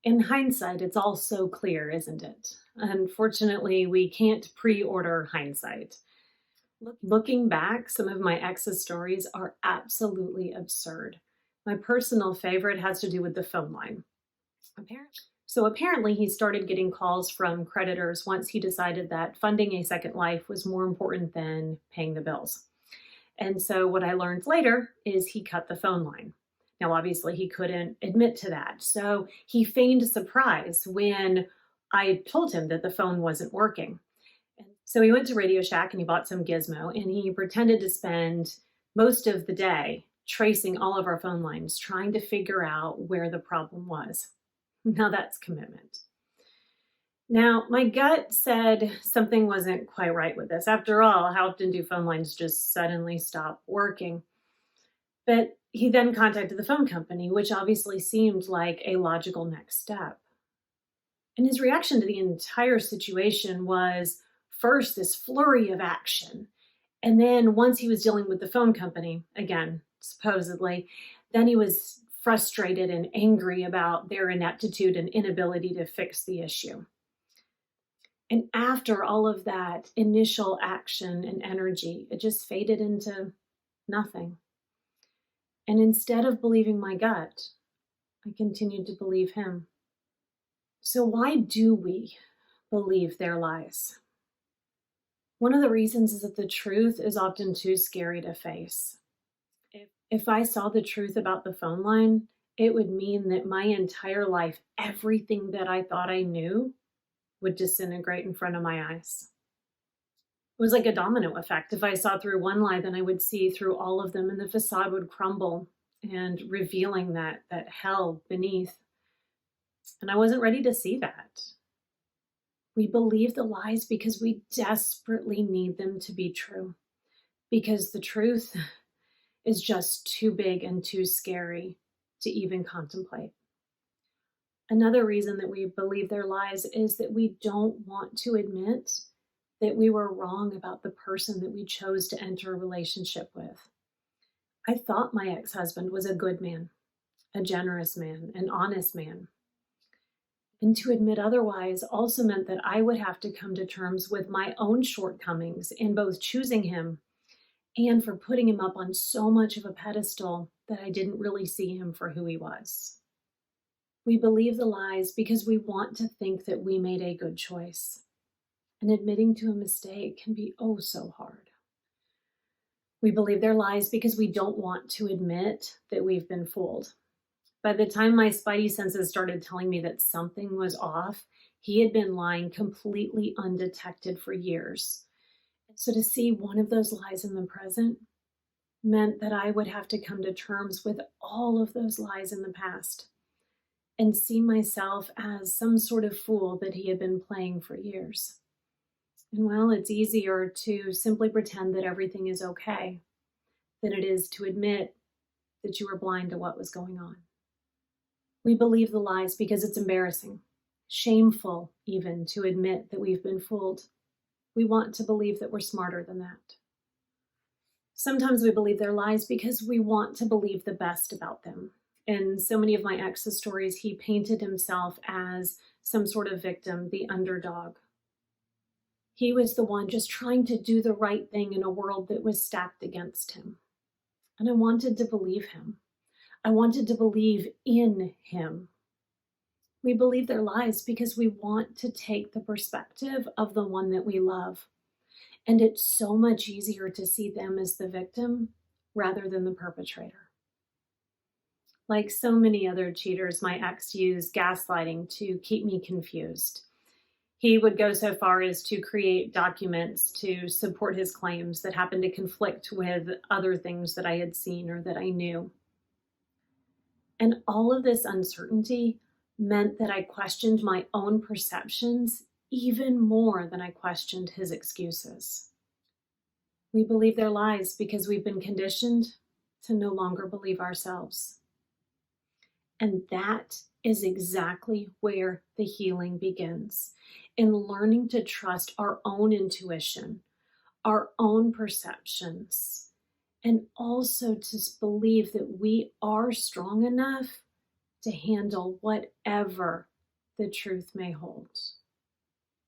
In hindsight, it's all so clear, isn't it? Unfortunately, we can't pre-order hindsight. Looking back, some of my ex's stories are absolutely absurd. My personal favorite has to do with the phone line. Apparently, he started getting calls from creditors once he decided that funding a second life was more important than paying the bills. And so what I learned later is he cut the phone line. Now, obviously, he couldn't admit to that. So he feigned surprise when I told him that the phone wasn't working. And so he went to Radio Shack and he bought some gizmo and he pretended to spend most of the day tracing all of our phone lines, trying to figure out where the problem was. Now that's commitment. Now, my gut said something wasn't quite right with this. After all, how often do phone lines just suddenly stop working? But he then contacted the phone company, which obviously seemed like a logical next step. And his reaction to the entire situation was first this flurry of action. And then once he was dealing with the phone company, again, supposedly, then he was frustrated and angry about their ineptitude and inability to fix the issue. And after all of that initial action and energy, it just faded into nothing. And instead of believing my gut, I continued to believe him. So why do we believe their lies? One of the reasons is that the truth is often too scary to face. If I saw the truth about the phone line, it would mean that my entire life, everything that I thought I knew, would disintegrate in front of my eyes. It was like a domino effect. If I saw through one lie, then I would see through all of them and the facade would crumble and revealing that hell beneath. And I wasn't ready to see that. We believe the lies because we desperately need them to be true. Because the truth is just too big and too scary to even contemplate. Another reason that we believe their lies is that we don't want to admit that we were wrong about the person that we chose to enter a relationship with. I thought my ex-husband was a good man, a generous man, an honest man. And to admit otherwise also meant that I would have to come to terms with my own shortcomings in both choosing him and for putting him up on so much of a pedestal that I didn't really see him for who he was. We believe the lies because we want to think that we made a good choice. And admitting to a mistake can be oh so hard. We believe their lies because we don't want to admit that we've been fooled. By the time my spidey senses started telling me that something was off, he had been lying completely undetected for years. So to see one of those lies in the present meant that I would have to come to terms with all of those lies in the past and see myself as some sort of fool that he had been playing for years. And well, it's easier to simply pretend that everything is okay than it is to admit that you were blind to what was going on. We believe the lies because it's embarrassing, shameful even to admit that we've been fooled. We want to believe that we're smarter than that. Sometimes we believe their lies because we want to believe the best about them. In so many of my ex's stories, he painted himself as some sort of victim, the underdog. He was the one just trying to do the right thing in a world that was stacked against him. And I wanted to believe him. I wanted to believe in him. We believe their lies because we want to take the perspective of the one that we love. And it's so much easier to see them as the victim rather than the perpetrator. Like so many other cheaters, my ex used gaslighting to keep me confused. He would go so far as to create documents to support his claims that happened to conflict with other things that I had seen or that I knew. And all of this uncertainty meant that I questioned my own perceptions even more than I questioned his excuses. We believe their lies because we've been conditioned to no longer believe ourselves. And that is exactly where the healing begins, in learning to trust our own intuition, our own perceptions, and also to believe that we are strong enough to handle whatever the truth may hold.